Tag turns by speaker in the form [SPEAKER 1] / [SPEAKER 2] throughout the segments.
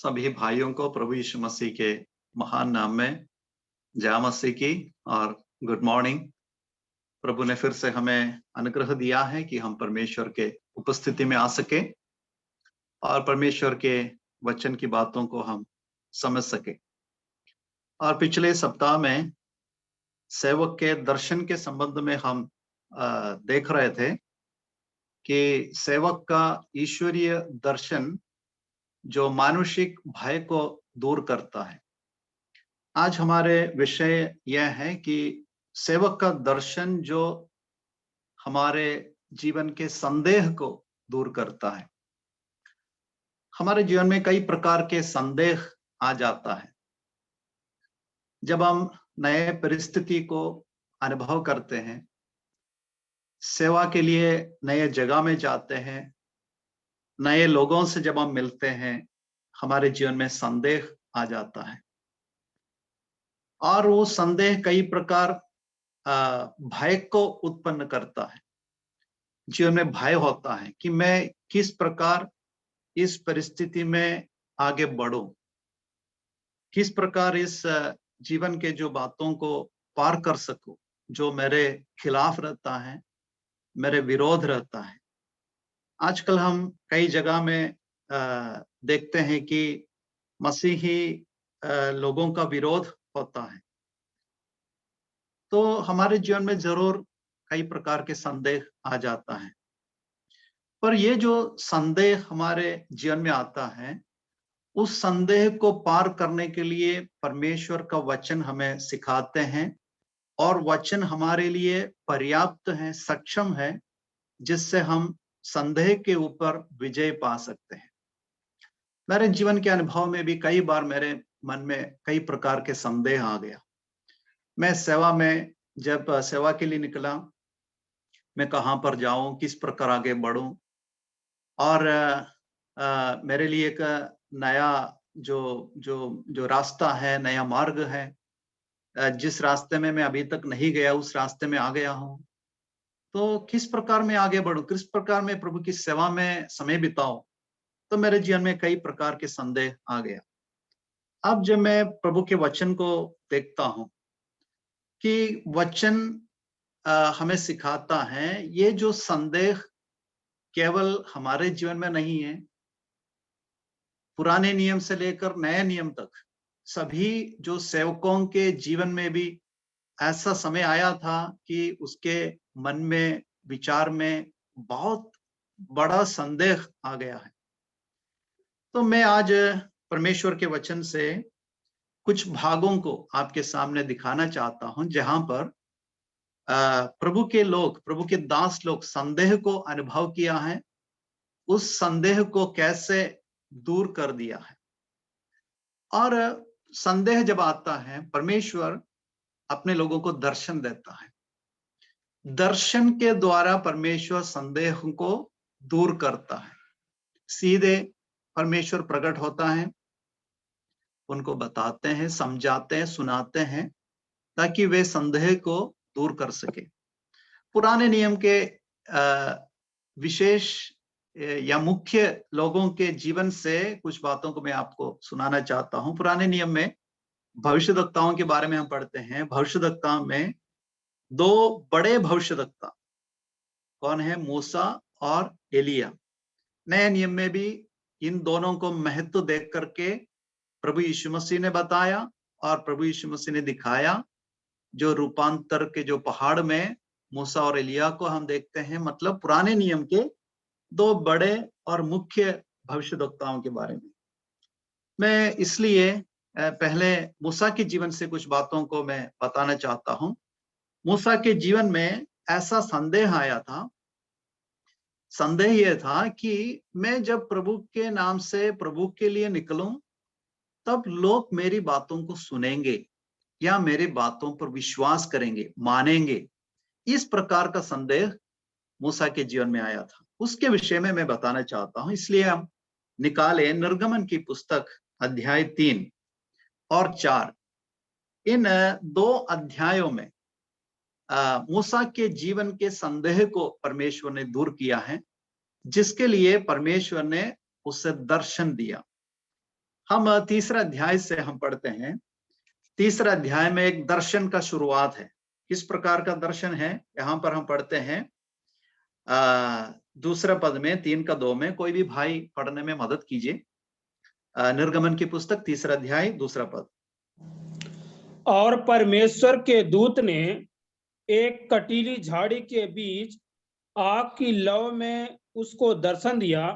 [SPEAKER 1] सभी भाइयों को प्रभु यीशु मसीह के महान नाम में जय मसीह की और गुड मॉर्निंग। प्रभु ने फिर से हमें अनुग्रह दिया है कि हम परमेश्वर के उपस्थिति में आ सके और परमेश्वर के वचन की बातों को हम समझ सके। और पिछले सप्ताह में सेवक के दर्शन के संबंध में हम देख रहे थे कि सेवक का ईश्वरीय दर्शन जो मानुषिक भय को दूर करता है। आज हमारे विषय यह है कि सेवक का दर्शन जो हमारे जीवन के संदेह को दूर करता है। हमारे जीवन में कई प्रकार के संदेह आ जाता है जब हम नए परिस्थिति को अनुभव करते हैं, सेवा के लिए नए जगह में जाते हैं, नए लोगों से जब हम मिलते हैं, हमारे जीवन में संदेह आ जाता है और वो संदेह कई प्रकार भय को उत्पन्न करता है। जीवन में भय होता है कि मैं किस प्रकार इस परिस्थिति में आगे बढ़ूं, किस प्रकार इस जीवन के जो बातों को पार कर सकूं, जो मेरे खिलाफ रहता है, मेरे विरोध रहता है। आजकल हम कई जगह में देखते हैं कि मसीही लोगों का विरोध होता है, तो हमारे जीवन में जरूर कई प्रकार के संदेह आ जाता है। पर ये जो संदेह हमारे जीवन में आता है, उस संदेह को पार करने के लिए परमेश्वर का वचन हमें सिखाते हैं और वचन हमारे लिए पर्याप्त है, सक्षम है, जिससे हम संदेह के ऊपर विजय पा सकते हैं। मेरे जीवन के अनुभव में भी कई बार मेरे मन में कई प्रकार के संदेह आ गया। मैं सेवा में जब सेवा के लिए निकला, मैं कहाँ पर जाऊं, किस प्रकार आगे बढ़ूं, और मेरे लिए एक नया जो रास्ता है, नया मार्ग है, जिस रास्ते में मैं अभी तक नहीं गया उस रास्ते में आ गया हूं। तो किस प्रकार मैं आगे बढ़ूं, किस प्रकार मैं प्रभु की सेवा में समय बिताऊं, तो मेरे जीवन में कई प्रकार के संदेह आ गया। अब जब मैं प्रभु के वचन को देखता हूं कि वचन हमें सिखाता है, ये जो संदेह केवल हमारे जीवन में नहीं है, पुराने नियम से लेकर नए नियम तक सभी जो सेवकों के जीवन में भी ऐसा समय आया था कि उसके मन में, विचार में बहुत बड़ा संदेह आ गया है। तो मैं आज परमेश्वर के वचन से कुछ भागों को आपके सामने दिखाना चाहता हूं, जहां पर प्रभु के लोग, प्रभु के दास लोग संदेह को अनुभव किया है, उस संदेह को कैसे दूर कर दिया है। और संदेह जब आता है, परमेश्वर अपने लोगों को दर्शन देता है। दर्शन के द्वारा परमेश्वर संदेह को दूर करता है। सीधे परमेश्वर प्रकट होता है, उनको बताते हैं, समझाते हैं, सुनाते हैं, ताकि वे संदेह को दूर कर सके। पुराने नियम के विशेष या मुख्य लोगों के जीवन से कुछ बातों को मैं आपको सुनाना चाहता हूं। पुराने नियम में भविष्यद्वक्ताओं के बारे में हम पढ़ते हैं। भविष्यद्वक्ता में दो बड़े भविष्यद्वक्ता कौन है? मूसा और एलिया। नए नियम में भी इन दोनों को महत्व देख करके प्रभु यीशु मसीह ने बताया और प्रभु यीशु मसीह ने दिखाया। जो रूपांतर के जो पहाड़ में मूसा और एलिया को हम देखते हैं, मतलब पुराने नियम के दो बड़े और मुख्य भविष्यद्वक्ताओं के बारे में। मैं इसलिए पहले मूसा के जीवन से कुछ बातों को मैं बताना चाहता हूं। मूसा के जीवन में ऐसा संदेह आया था। संदेह यह था कि मैं जब प्रभु के नाम से प्रभु के लिए निकलूं, तब लोग मेरी बातों को सुनेंगे या मेरी बातों पर विश्वास करेंगे, मानेंगे। इस प्रकार का संदेह मूसा के जीवन में आया था। उसके विषय में मैं बताना चाहता हूं। इसलिए हम निकाले निर्गमन की पुस्तक अध्याय 3 और 4। इन दो अध्यायों में मूसा के जीवन के संदेह को परमेश्वर ने दूर किया है, जिसके लिए परमेश्वर ने उसे दर्शन दिया। हम तीसरा अध्याय से हम पढ़ते हैं। तीसरा अध्याय में एक दर्शन का शुरुआत है। किस प्रकार का दर्शन है, यहाँ पर हम पढ़ते हैं दूसरा पद में 3:2 में। कोई भी भाई पढ़ने में मदद कीजिए। निर्गमन की पुस्तक तीसरा अध्याय दूसरा पद।
[SPEAKER 2] और परमेश्वर के दूत ने एक कटीली झाड़ी के बीच आग की लौ में उसको दर्शन दिया,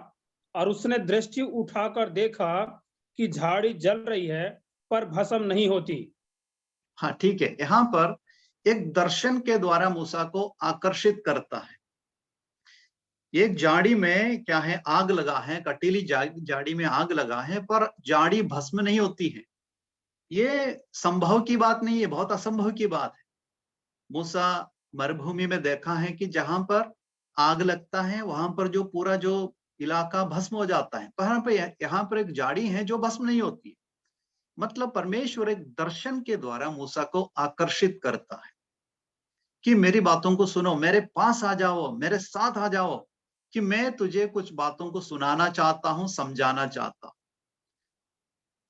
[SPEAKER 2] और उसने दृष्टि उठाकर देखा कि झाड़ी जल रही है पर भस्म नहीं होती।
[SPEAKER 1] हाँ ठीक है, यहाँ पर एक दर्शन के द्वारा मूसा को आकर्षित करता है। एक झाड़ी में क्या है, आग लगा है, कटीली झाड़ी में आग लगा है, पर झाड़ी भस्म नहीं होती है। ये संभव की बात नहीं है, बहुत असंभव की बात है। मूसा मरुभूमि में देखा है कि जहां पर आग लगता है वहां पर जो पूरा जो इलाका भस्म हो जाता है, पर यहाँ पर एक झाड़ी है जो भस्म नहीं होती है। मतलब परमेश्वर एक दर्शन के द्वारा मूसा को आकर्षित करता है कि मेरी बातों को सुनो, मेरे पास आ जाओ, मेरे साथ आ जाओ, कि मैं तुझे कुछ बातों को सुनाना चाहता हूं, समझाना चाहता हूं।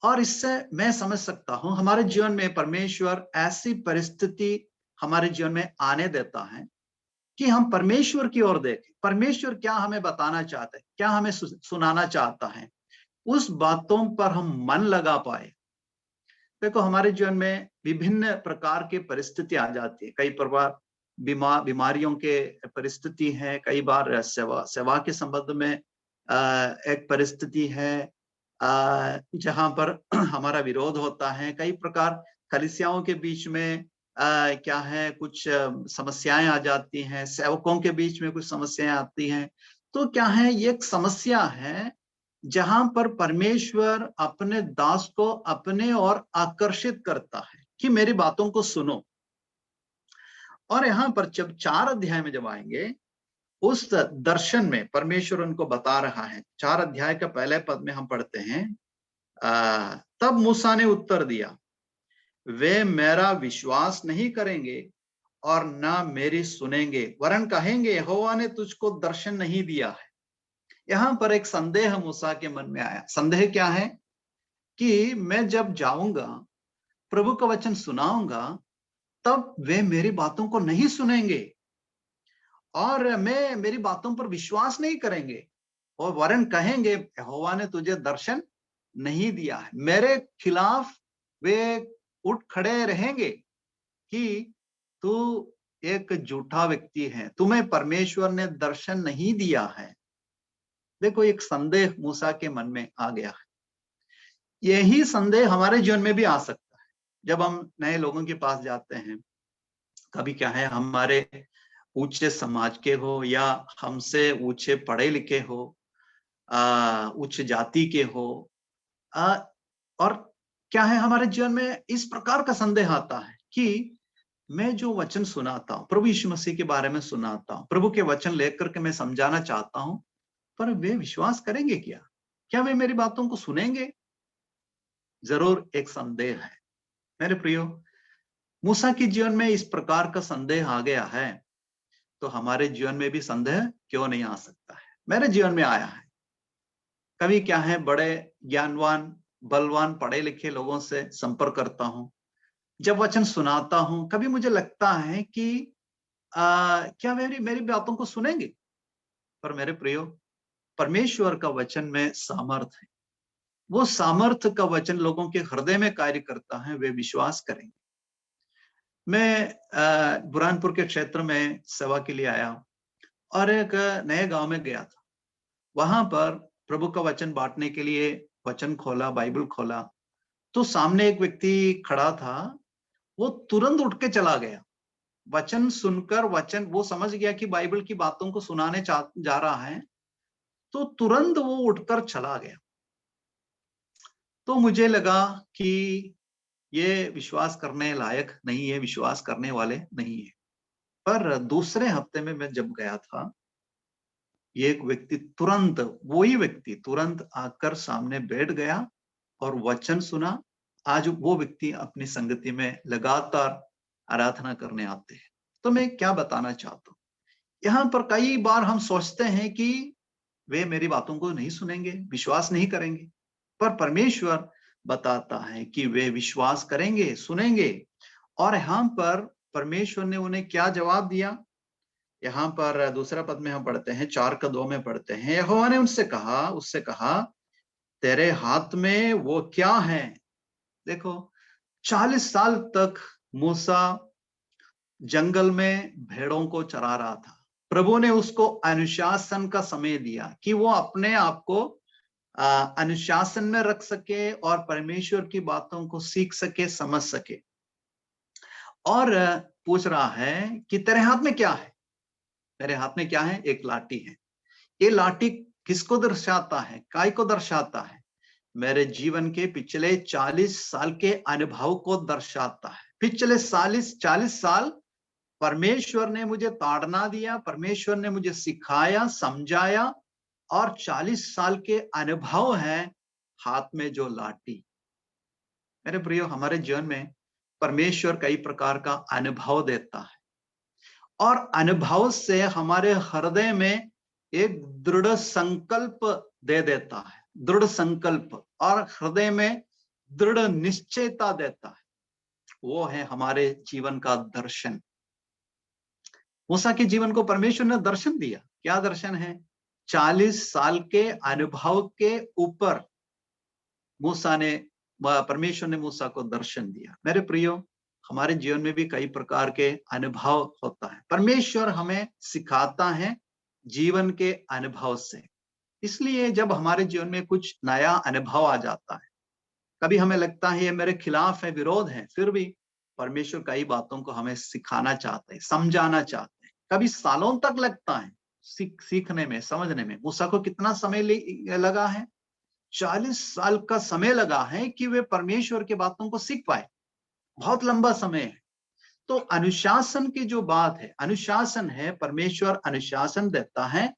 [SPEAKER 1] और इससे मैं समझ सकता हूं हमारे जीवन में परमेश्वर ऐसी परिस्थिति हमारे जीवन में आने देता है कि हम परमेश्वर की ओर देखें। परमेश्वर क्या हमें बताना चाहता है, क्या हमें सुनाना चाहता है, उस बातों पर हम मन लगा पाए। देखो हमारे जीवन में विभिन्न प्रकार की परिस्थिति आ जाती है। कई प्रकार बीमारियों के परिस्थिति है, कई बार सेवा के संबंध में एक परिस्थिति है जहां पर हमारा विरोध होता है। कई प्रकार कलीसियाओं के बीच में क्या है, कुछ समस्याएं आ जाती हैं, सेवकों के बीच में कुछ समस्याएं आती हैं। तो क्या है, ये एक समस्या है जहां पर परमेश्वर अपने दास को अपने ओर आकर्षित करता है कि मेरी बातों को सुनो। और यहाँ पर जब 4 अध्याय में जब आएंगे, उस दर्शन में परमेश्वर उनको बता रहा है। 4 अध्याय का पहले पद में हम पढ़ते हैं, तब मूसा ने उत्तर दिया, वे मेरा विश्वास नहीं करेंगे और ना मेरी सुनेंगे, वरन कहेंगे यहोवा ने तुझको दर्शन नहीं दिया है। यहाँ पर एक संदेह मूसा के मन में आया। संदेह क्या है कि मैं जब जाऊंगा, प्रभु का वचन सुनाऊंगा, तब वे मेरी बातों को नहीं सुनेंगे और मेरी बातों पर विश्वास नहीं करेंगे, और वरन कहेंगे यहोवा ने तुझे दर्शन नहीं दिया है। मेरे खिलाफ वे उठ खड़े रहेंगे कि तू एक झूठा व्यक्ति है, तुम्हें परमेश्वर ने दर्शन नहीं दिया है। देखो एक संदेह मूसा के मन में आ गया है। यही संदेह हमारे जीवन में भी आ सकता है जब हम नए लोगों के पास जाते हैं। कभी क्या है, हमारे ऊंचे समाज के हो या हमसे ऊंचे पढ़े लिखे हो, उच्च जाति के हो, और क्या है, हमारे जीवन में इस प्रकार का संदेह आता है कि मैं जो वचन सुनाता हूँ, प्रभु यीशु मसीह के बारे में सुनाता हूँ, प्रभु के वचन लेकर के मैं समझाना चाहता हूँ, पर वे विश्वास करेंगे क्या? क्या वे मेरी बातों को सुनेंगे? जरूर एक संदेह है। मेरे प्रियो, मूसा के जीवन में इस प्रकार का संदेह आ गया है, तो हमारे जीवन में भी संदेह क्यों नहीं आ सकता है? मेरे जीवन में आया है। कभी क्या है, बड़े ज्ञानवान बलवान पढ़े लिखे लोगों से संपर्क करता हूं, जब वचन सुनाता हूं, कभी मुझे लगता है कि क्या मेरी मेरी बातों को सुनेंगे? पर मेरे प्रियो, परमेश्वर का वचन में सामर्थ है। वो सामर्थ का वचन लोगों के हृदय में कार्य करता है, वे विश्वास करेंगे। मैं बुरहानपुर के क्षेत्र में सेवा के लिए आया और एक नए गांव में गया था। वहां पर प्रभु का वचन बांटने के लिए वचन खोला, बाइबल खोला, तो सामने एक व्यक्ति खड़ा था। वो तुरंत उठ के चला गया। वचन सुनकर, वचन वो समझ गया कि बाइबल की बातों को सुनाने जा रहा है, तो तुरंत वो उठकर चला गया। तो मुझे लगा कि ये विश्वास करने लायक नहीं है, विश्वास करने वाले नहीं है। पर दूसरे हफ्ते में मैं जब गया था, ये एक व्यक्ति तुरंत, वही व्यक्ति तुरंत आकर सामने बैठ गया और वचन सुना। आज वो व्यक्ति अपनी संगति में लगातार आराधना करने आते हैं। तो मैं क्या बताना चाहता हूँ, यहाँ पर कई बार हम सोचते हैं कि वे मेरी बातों को नहीं सुनेंगे, विश्वास नहीं करेंगे, पर परमेश्वर बताता है कि वे विश्वास करेंगे, सुनेंगे। और यहाँ पर परमेश्वर ने उन्हें क्या जवाब दिया? यहाँ पर दूसरा पद में हम पढ़ते हैं, 4:2 में पढ़ते हैं, यहोवा ने उससे कहा, तेरे हाथ में वो क्या है? देखो, 40 साल तक मूसा जंगल में भेड़ों को चरा रहा था। प्रभु ने उसको अनुशासन का समय दिया कि वो अपने आप को अनुशासन में रख सके और परमेश्वर की बातों को सीख सके, समझ सके। और पूछ रहा है कि तेरे हाथ में क्या है? मेरे हाथ में क्या है? एक लाठी है। ये लाठी किसको दर्शाता है? काय को दर्शाता है? मेरे जीवन के पिछले 40 साल के अनुभव को दर्शाता है। पिछले 40 साल परमेश्वर ने मुझे ताड़ना दिया, परमेश्वर ने मुझे सिखाया, समझाया, और 40 साल के अनुभव है हाथ में जो लाठी। मेरे प्रियो, हमारे जीवन में परमेश्वर कई प्रकार का अनुभव देता है, और अनुभव से हमारे हृदय में एक दृढ़ संकल्प दे देता है, दृढ़ संकल्प, और हृदय में दृढ़ निश्चयता देता है। वो है हमारे जीवन का दर्शन। मूसा के जीवन को परमेश्वर ने दर्शन दिया। क्या दर्शन है? 40 साल के अनुभव के ऊपर परमेश्वर ने मूसा को दर्शन दिया। मेरे प्रियो, हमारे जीवन में भी कई प्रकार के अनुभव होता है। परमेश्वर हमें सिखाता है जीवन के अनुभव से। इसलिए जब हमारे जीवन में कुछ नया अनुभव आ जाता है, कभी हमें लगता है ये मेरे खिलाफ है, विरोध है, फिर भी परमेश्वर कई बातों को हमें सिखाना चाहते हैं, समझाना चाहते हैं। कभी सालों तक लगता है सीखने में, समझने में। मूसा को कितना समय लगा है? 40 साल का समय लगा है कि वे परमेश्वर की बातों को सीख पाए। बहुत लंबा समय है। तो अनुशासन की जो बात है, अनुशासन है, परमेश्वर अनुशासन देता है,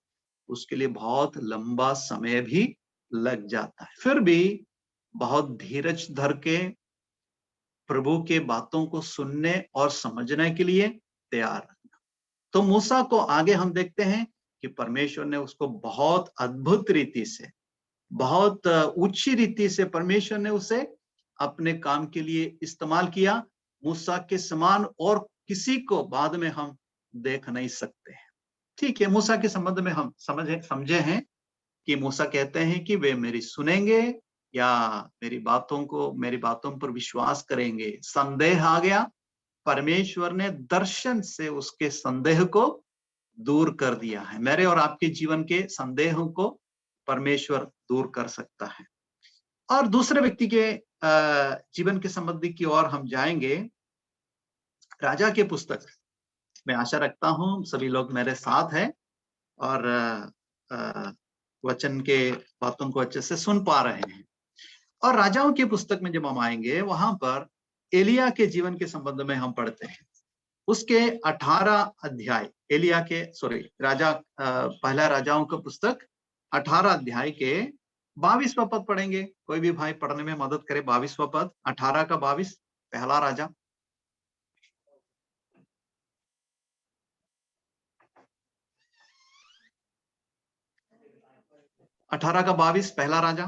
[SPEAKER 1] उसके लिए बहुत लंबा समय भी लग जाता है। फिर भी बहुत धीरज धर के प्रभु के बातों को सुनने और समझने के लिए तैयार रहना। तो मूसा को आगे हम देखते हैं कि परमेश्वर ने उसको बहुत अद्भुत रीति से, बहुत ऊंची रीति से परमेश्वर ने उसे अपने काम के लिए इस्तेमाल किया। मूसा के समान और किसी को बाद में हम देख नहीं सकते हैं। ठीक है, मूसा के संबंध में हम समझे हैं कि मूसा कहते हैं कि वे मेरी सुनेंगे या मेरी बातों पर विश्वास करेंगे। संदेह आ गया, परमेश्वर ने दर्शन से उसके संदेह को दूर कर दिया है। मेरे और आपके जीवन के संदेहों को परमेश्वर दूर कर सकता है। और दूसरे व्यक्ति के जीवन के संबंधी की ओर हम जाएंगे। राजा के पुस्तक, मैं आशा रखता हूं सभी लोग मेरे साथ हैं और वचन के बातों को अच्छे से सुन पा रहे हैं। और राजाओं की पुस्तक में जब हम आएंगे, वहां पर एलिया के जीवन के संबंध में हम पढ़ते हैं। उसके 18 अध्याय, पहला राजाओं का पुस्तक 18 अध्याय के 22वां पद पढ़ेंगे। कोई भी भाई पढ़ने में मदद करे। 22वां पद, 18 का 22, पहला राजा। अठारह का 22, पहला राजा।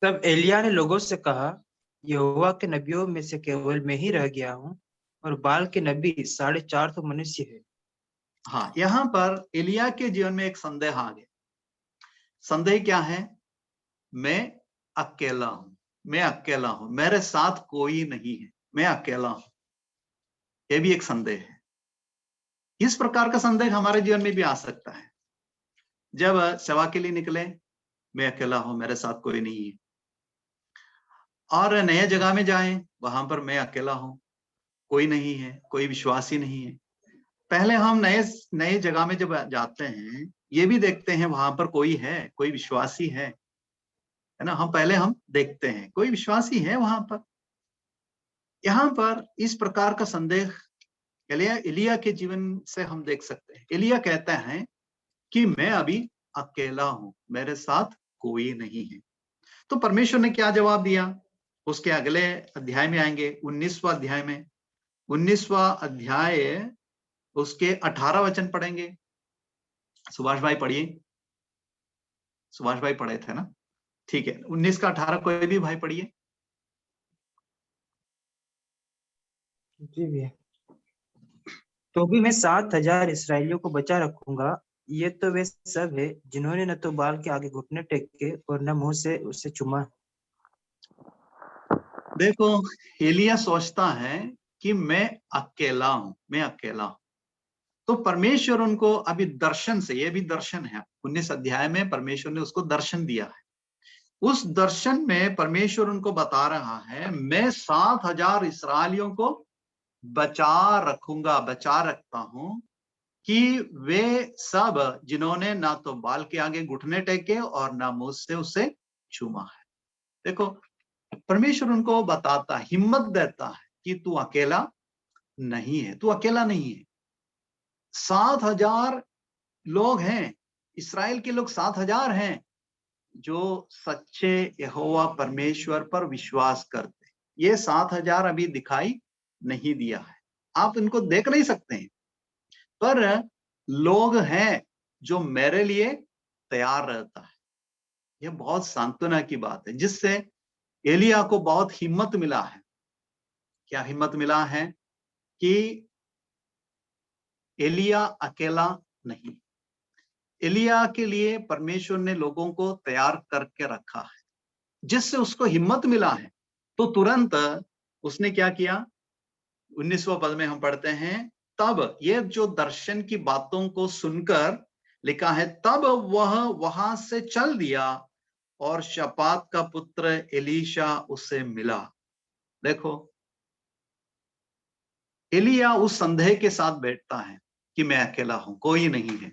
[SPEAKER 3] तब एलिया ने लोगों से कहा, यहोवा के नबियों में से केवल मैं ही रह गया हूँ और बाल के नबी 450 मनुष्य है।
[SPEAKER 1] हाँ, यहाँ पर एलिया के जीवन में एक संदेह आ गया। संदेह क्या है? मैं अकेला हूं, मैं अकेला हूं, मेरे साथ कोई नहीं है, मैं अकेला हूं। यह भी एक संदेह है। इस प्रकार का संदेह हमारे जीवन में भी आ सकता है। जब सेवा के लिए निकले, मैं अकेला हूं, मेरे साथ कोई नहीं है। और नए जगह में जाएं, वहां पर मैं अकेला हूं, कोई नहीं है, कोई विश्वासी नहीं है। पहले हम नए जगह में जब जाते हैं, ये भी देखते हैं वहां पर कोई है, कोई विश्वासी है ना। हम देखते हैं कोई विश्वासी है वहां पर। यहाँ पर इस प्रकार का संदेह एलिया के जीवन से हम देख सकते हैं। एलिया कहता है कि मैं अभी अकेला हूं, मेरे साथ कोई नहीं है। तो परमेश्वर ने क्या जवाब दिया? उसके अगले अध्याय में आएंगे, 19वां अध्याय में। 19वां अध्याय उसके 18 वचन पढ़ेंगे। सुभाष भाई पढ़िए। सुभाष भाई पढ़े थे ना? ठीक है, 19 का 18 कोई भी भाई पढ़िए।
[SPEAKER 3] जी भैया। तो भी मैं 7,000 इसराइलियों को बचा रखूंगा। ये तो वे सब है जिन्होंने न तो बाल के आगे घुटने टेके और न मुंह से उसे चूमा।
[SPEAKER 1] देखो, एलिया सोचता है कि मैं अकेला हूं, मैं अकेला हूं। तो परमेश्वर उनको अभी दर्शन से, ये भी दर्शन है, 19 अध्याय में परमेश्वर ने उसको दर्शन दिया है। उस दर्शन में परमेश्वर उनको बता रहा है, मैं 7,000 इसराइलियों को बचा रखूंगा, बचा रखता हूं, कि वे सब जिन्होंने ना तो बाल के आगे घुटने टेके और ना मुंह से उसे चूमा है। देखो, परमेश्वर उनको बताता, हिम्मत देता है कि तू अकेला नहीं है, तू अकेला नहीं है। 7,000 लोग हैं, इस्राएल के लोग 7,000 हैं जो सच्चे यहोवा परमेश्वर पर विश्वास करते हैं। ये 7,000 अभी दिखाई नहीं दिया है, आप इनको देख नहीं सकते हैं, पर लोग हैं जो मेरे लिए तैयार रहता है। यह बहुत सांत्वना की बात है, जिससे एलिया को बहुत हिम्मत मिला है। क्या हिम्मत मिला है? कि एलिया अकेला नहीं, एलिया के लिए परमेश्वर ने लोगों को तैयार करके रखा है, जिससे उसको हिम्मत मिला है। तो तुरंत उसने क्या किया? 19वां पद में हम पढ़ते हैं, तब ये जो दर्शन की बातों को सुनकर लिखा है, तब वह वहां से चल दिया और शपात का पुत्र एलीशा उससे मिला। देखो, एलिया उस संदेह के साथ बैठता है कि मैं अकेला हूं, कोई नहीं है।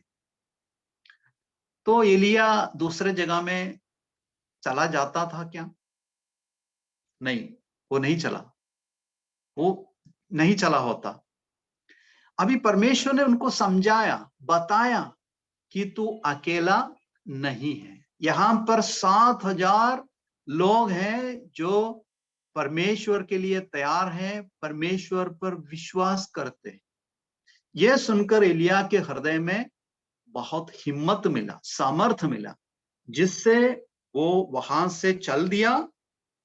[SPEAKER 1] तो एलिया दूसरे जगह में चला जाता था क्या? नहीं, वो नहीं चला, वो नहीं चला होता। अभी परमेश्वर ने उनको समझाया, बताया कि तू अकेला नहीं है। यहां पर 7,000 लोग हैं जो परमेश्वर के लिए तैयार हैं, परमेश्वर पर विश्वास करते हैं। यह सुनकर एलिया के हृदय में बहुत हिम्मत मिला, सामर्थ्य मिला, जिससे वो वहां से चल दिया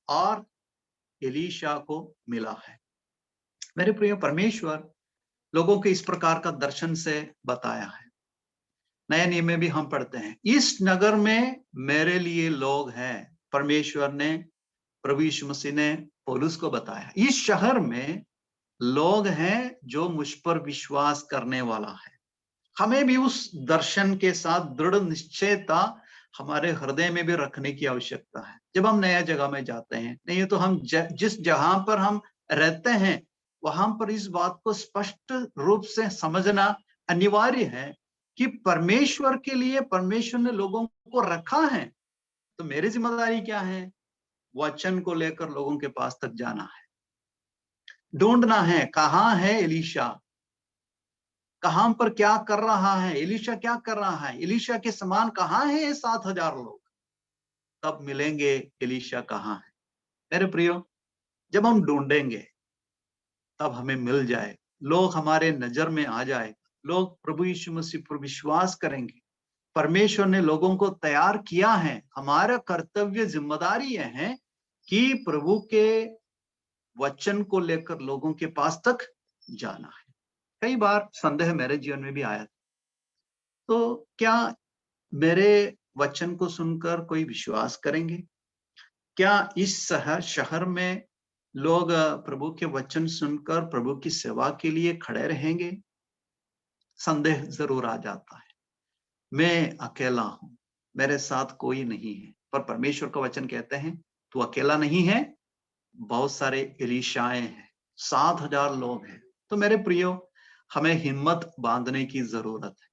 [SPEAKER 1] और एलीशा को मिला है। मेरे प्रिय, परमेश्वर लोगों को इस प्रकार का दर्शन से बताया है। नए नियम में भी हम पढ़ते हैं, इस नगर में मेरे लिए लोग हैं। परमेश्वर ने, प्रभु यीशु मसीह ने पौलुस को बताया, इस शहर में लोग हैं जो मुझ पर विश्वास करने वाला है। हमें भी उस दर्शन के साथ दृढ़ निश्चयता हमारे हृदय में भी रखने की आवश्यकता है। जब हम नया जगह में जाते हैं, नहीं तो हम जिस जहां पर हम रहते हैं वहां पर इस बात को स्पष्ट रूप से समझना अनिवार्य है कि परमेश्वर के लिए परमेश्वर ने लोगों को रखा है। तो मेरी जिम्मेदारी क्या है? वचन को लेकर लोगों के पास तक जाना है, ढूंढना है कहां है एलीशा, कहां पर क्या कर रहा है एलीशा, क्या कर रहा है एलीशा के समान कहां है ये 7,000 लोग। तब मिलेंगे एलीशा कहां है। मेरे प्रियो, जब हम ढूंढेंगे तब हमें मिल जाए, लोग हमारे नजर में आ जाए, लोग प्रभु यीशु मसीह पर विश्वास करेंगे। परमेश्वर ने लोगों को तैयार किया है। हमारा कर्तव्य, जिम्मेदारी यह है कि प्रभु के वचन को लेकर लोगों के पास तक जाना है। कई बार संदेह मेरे जीवन में भी आया, तो क्या मेरे वचन को सुनकर कोई विश्वास करेंगे? क्या इस शहर में लोग प्रभु के वचन सुनकर प्रभु की सेवा के लिए खड़े रहेंगे? संदेह जरूर आ जाता है, मैं अकेला हूं, मेरे साथ कोई नहीं है। पर परमेश्वर का वचन कहते हैं, तू अकेला नहीं है, बहुत सारे एलीशाएं हैं, 7,000 लोग हैं। तो मेरे प्रियो, हमें हिम्मत बांधने की जरूरत है।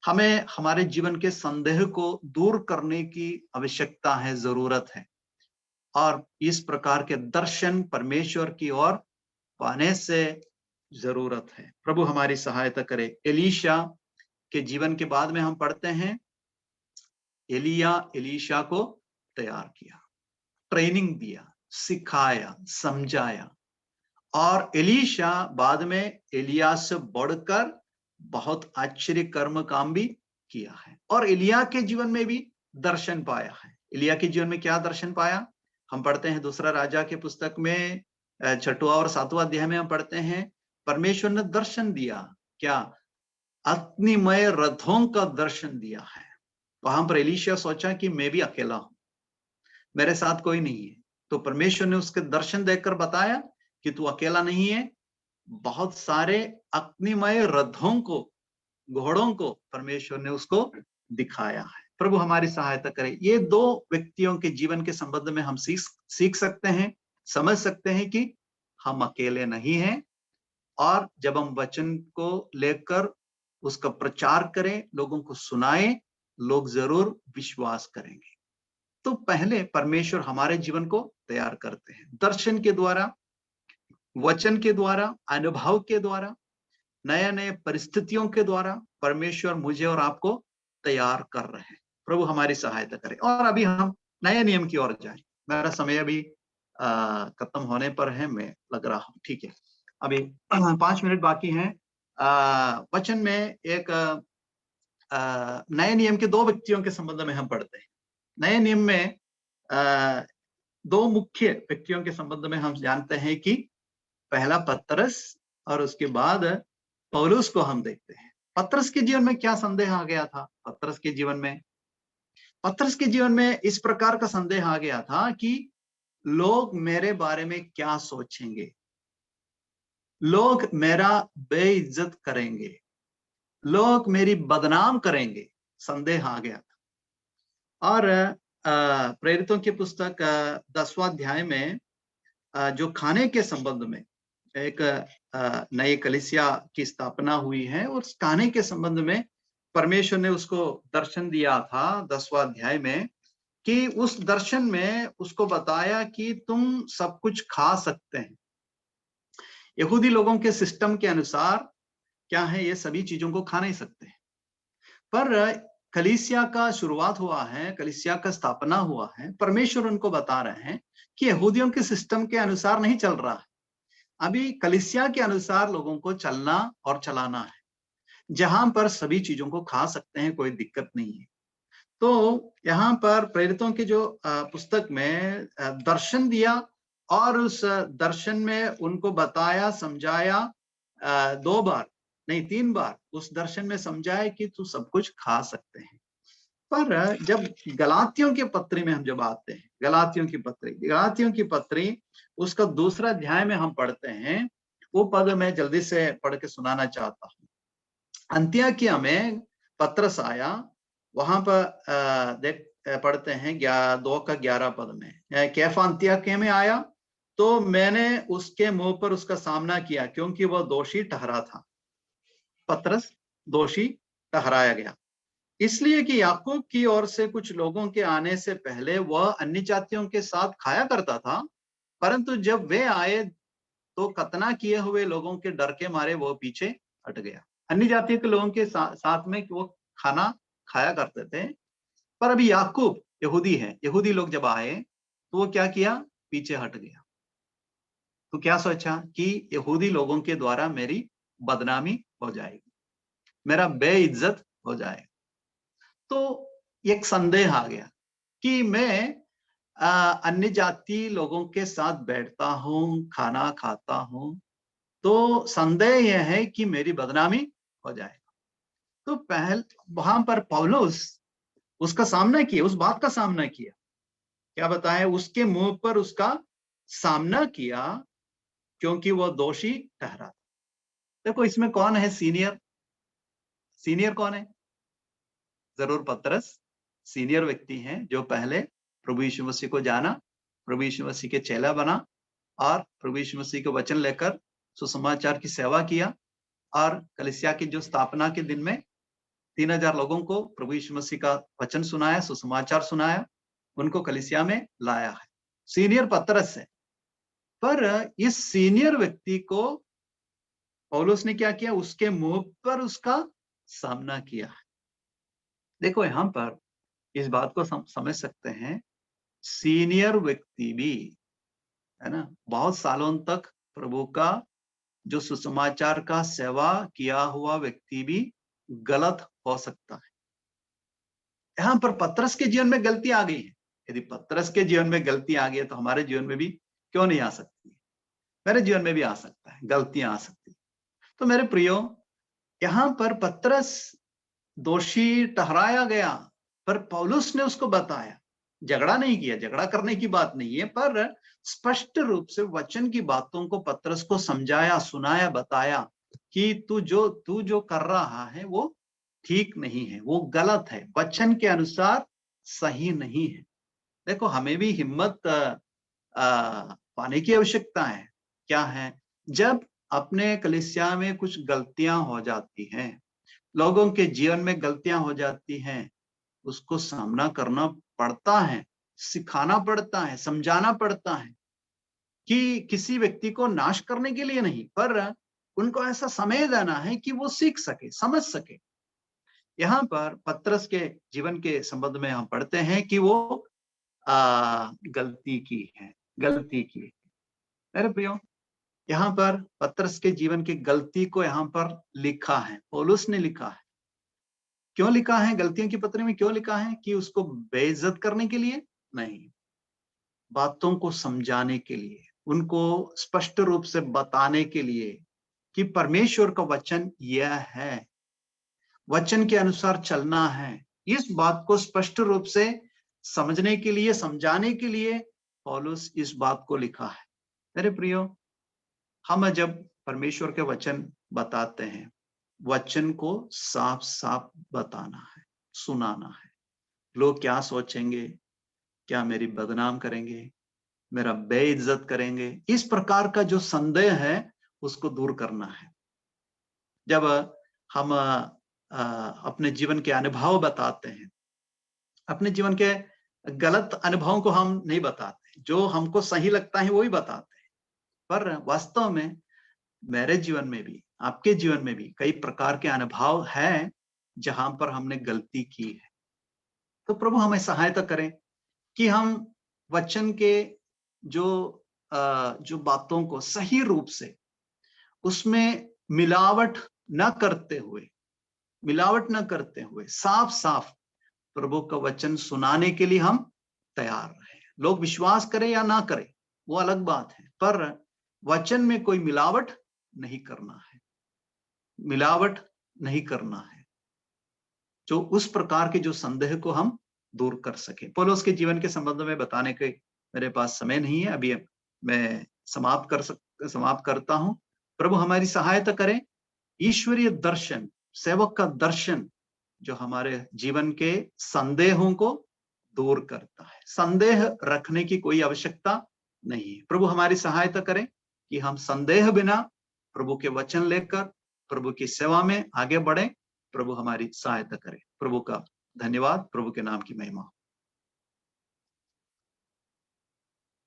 [SPEAKER 1] हमें हमारे जीवन के संदेह को दूर करने की आवश्यकता है, जरूरत है। और इस प्रकार के दर्शन परमेश्वर की ओर पाने से जरूरत है। प्रभु हमारी सहायता करे। एलीशा के जीवन के बाद में हम पढ़ते हैं, एलिया एलीशा को तैयार किया, ट्रेनिंग दिया, सिखाया, समझाया। और एलीशा बाद में एलिया से बढ़कर बहुत आश्चर्य कर्म काम भी किया है। और एलिया के जीवन में भी दर्शन पाया है। इलिया के जीवन में क्या दर्शन पाया? हम पढ़ते हैं दूसरा राजा के पुस्तक में 6वां और 7वां अध्याय में हम पढ़ते हैं परमेश्वर ने दर्शन दिया। क्या? अग्निमय रथों का दर्शन दिया है। वहां पर एलीशा सोचा कि मैं भी अकेला हूं, मेरे साथ कोई नहीं है। तो परमेश्वर ने उसके दर्शन देखकर बताया कि तू अकेला नहीं है, बहुत सारे अग्निमय रथों को, घोड़ों को परमेश्वर ने उसको दिखाया है। प्रभु हमारी सहायता करे। ये दो व्यक्तियों के जीवन के संबंध में हम सीख सकते हैं, समझ सकते हैं कि हम अकेले नहीं हैं, और जब हम वचन को लेकर उसका प्रचार करें, लोगों को सुनाएं, लोग जरूर विश्वास करेंगे। तो पहले परमेश्वर हमारे जीवन को तैयार करते हैं दर्शन के द्वारा, वचन के द्वारा, अनुभव के द्वारा, नए नए परिस्थितियों के द्वारा परमेश्वर मुझे और आपको तैयार कर रहे हैं। प्रभु हमारी सहायता करे। और अभी हम नए नियम की ओर जाएं। मेरा समय अभी खत्म होने पर है, मैं लग रहा हूं, ठीक है। अभी 5 मिनट बाकी हैं। वचन में एक नए नियम के 2 व्यक्तियों के संबंध में हम पढ़ते हैं। नए नियम में 2 मुख्य व्यक्तियों के संबंध में हम जानते हैं कि पहला पतरस और उसके बाद पौलुस को हम देखते हैं। पतरस के जीवन में क्या संदेह आ गया था? पतरस के जीवन में इस प्रकार का संदेह आ गया था कि लोग मेरे बारे में क्या सोचेंगे, लोग मेरा बेइज्जत करेंगे, लोग मेरी बदनाम करेंगे। संदेह आ गया था। और प्रेरितों की पुस्तक 10वां अध्याय में जो खाने के संबंध में एक नई कलीसिया की स्थापना हुई है, और उस खाने के संबंध में परमेश्वर ने उसको दर्शन दिया था 10वां अध्याय में, कि उस दर्शन में उसको बताया कि तुम सब कुछ खा सकते हैं। यहूदी लोगों के सिस्टम के अनुसार क्या है, ये सभी चीजों को खा नहीं सकते, पर कलीसिया का शुरुआत हुआ है, कलीसिया का स्थापना हुआ है, परमेश्वर उनको बता रहे हैं कि यहूदियों के सिस्टम के अनुसार नहीं चल रहा है, अभी कलीसिया के अनुसार लोगों को चलना और चलाना है, जहां पर सभी चीजों को खा सकते हैं, कोई दिक्कत नहीं है। तो यहाँ पर प्रेरितों के जो पुस्तक में दर्शन दिया, और उस दर्शन में उनको बताया, समझाया, 2 बार नहीं 3 बार उस दर्शन में समझाया कि तू सब कुछ खा सकते हैं। पर जब गलातियों के पत्री में हम जब आते हैं, गलातियों की पत्री उसका 2रा अध्याय में हम पढ़ते हैं, वो पद मैं जल्दी से पढ़ के सुनाना चाहता हूँ। अंत्योकिया में पत्रस आया, वहां पर पढ़ते हैं 2 का 11 पद में, कैफा अंत्योकिया में आया तो मैंने उसके मुंह पर उसका सामना किया, क्योंकि वह दोषी ठहरा था। पतरस दोषी ठहराया गया, इसलिए कि याकूब की ओर से कुछ लोगों के आने से पहले वह अन्य जातियों के साथ खाया करता था, परंतु जब वे आए तो खतना किए हुए लोगों के डर के मारे वो पीछे हट गया। अन्य जातियों के लोगों के साथ में वो खाना खाया करते थे, पर अभी याकूब यहूदी है, यहूदी लोग जब आए तो वो क्या किया, पीछे हट गया। तो क्या सोचा कि यहूदी लोगों के द्वारा मेरी बदनामी हो जाएगी, मेरा बेइज्जत हो जाएगा। तो एक संदेह आ गया कि मैं अन्य जाति लोगों के साथ बैठता हूँ, खाना खाता हूँ, तो संदेह यह है कि मेरी बदनामी हो जाएगा। तो वहां पर पौलुस उसका सामना किया, उस बात का सामना किया। क्या बताया? उसके मुंह पर उसका सामना किया, क्योंकि वह दोषी ठहरा। देखो इसमें कौन है सीनियर कौन है? जरूर पतरस सीनियर व्यक्ति हैं, जो पहले प्रभु यीशु मसीह को जाना, प्रभु यीशु मसीह के चेला बना, और प्रभु यीशु मसीह के वचन लेकर सुसमाचार की सेवा किया, और कलीसिया की जो स्थापना के दिन में 3000 लोगों को प्रभु यीशु मसीह का वचन सुनाया, सुसमाचार सुनाया, उनको कलीसिया में लाया है। सीनियर पतरस है। पर इस सीनियर व्यक्ति को पौलुस ने क्या किया? उसके मुंह पर उसका सामना किया है। देखो यहां पर इस बात को समझ सकते हैं, सीनियर व्यक्ति भी है ना, बहुत सालों तक प्रभु का जो सुसमाचार का सेवा किया हुआ व्यक्ति भी गलत हो सकता है। यहां पर पतरस के जीवन में गलती आ गई है, यदि पतरस के जीवन में गलती आ गई है तो हमारे जीवन में भी क्यों नहीं आ सकती? मेरे जीवन में भी आ सकता है, गलतियां आ सकती है। तो मेरे प्रियो, यहां पर पतरस दोषी ठहराया गया, पर पौलुस ने उसको बताया, झगड़ा नहीं किया, झगड़ा करने की बात नहीं है, पर स्पष्ट रूप से वचन की बातों को पतरस को समझाया, सुनाया, बताया कि तू जो कर रहा है वो ठीक नहीं है, वो गलत है, वचन के अनुसार सही नहीं है। देखो, हमें भी हिम्मत पाने की आवश्यकता है। क्या है? जब अपने कलीसिया में कुछ गलतियां हो जाती हैं, लोगों के जीवन में गलतियां हो जाती हैं, उसको सामना करना पड़ता है, सिखाना पड़ता है, समझाना पड़ता है, कि किसी व्यक्ति को नाश करने के लिए नहीं, पर उनको ऐसा समय देना है कि वो सीख सके, समझ सके। यहाँ पर पतरस के जीवन के संबंध में हम पढ़ते हैं कि वो गलती की है। मेरे प्रियो, यहाँ पर पतरस के जीवन की गलती को यहाँ पर लिखा है, पौलुस ने लिखा है। क्यों लिखा है? गलतियों की पत्री में क्यों लिखा है? कि उसको बेइज्जत करने के लिए नहीं, बातों को समझाने के लिए, उनको स्पष्ट रूप से बताने के लिए कि परमेश्वर का वचन यह है, वचन के अनुसार चलना है। इस बात को स्पष्ट रूप से समझने के लिए, समझाने के लिए पौलुस इस बात को लिखा है। मेरे प्रियो, हम जब परमेश्वर के वचन बताते हैं, वचन को साफ साफ बताना है, सुनाना है। लोग क्या सोचेंगे, क्या मेरी बदनाम करेंगे, मेरा बेइज्जत करेंगे, इस प्रकार का जो संदेह है उसको दूर करना है। जब हम अपने जीवन के अनुभव बताते हैं, अपने जीवन के गलत अनुभवों को हम नहीं बताते, जो हमको सही लगता है वही बताते हैं, पर वास्तव में मेरे जीवन में भी, आपके जीवन में भी कई प्रकार के अनुभव हैं जहां पर हमने गलती की है। तो प्रभु हमें सहायता करें कि हम वचन के जो बातों को सही रूप से, उसमें मिलावट न करते हुए साफ साफ प्रभु का वचन सुनाने के लिए हम तैयार रहे। लोग विश्वास करें या ना करें वो अलग बात है, पर वचन में कोई मिलावट नहीं करना है, जो उस प्रकार के जो संदेह को हम दूर कर सके। पौलुस के जीवन के संबंध में बताने के मेरे पास समय नहीं है, अभी मैं समाप्त करता हूं। प्रभु हमारी सहायता करें। ईश्वरीय दर्शन, सेवक का दर्शन, जो हमारे जीवन के संदेहों को दूर करता है। संदेह रखने की कोई आवश्यकता नहीं है। प्रभु हमारी सहायता करें कि हम संदेह बिना प्रभु के वचन लेकर प्रभु की सेवा में आगे बढ़े। प्रभु हमारी सहायता करे। प्रभु का धन्यवाद। प्रभु के नाम की महिमा।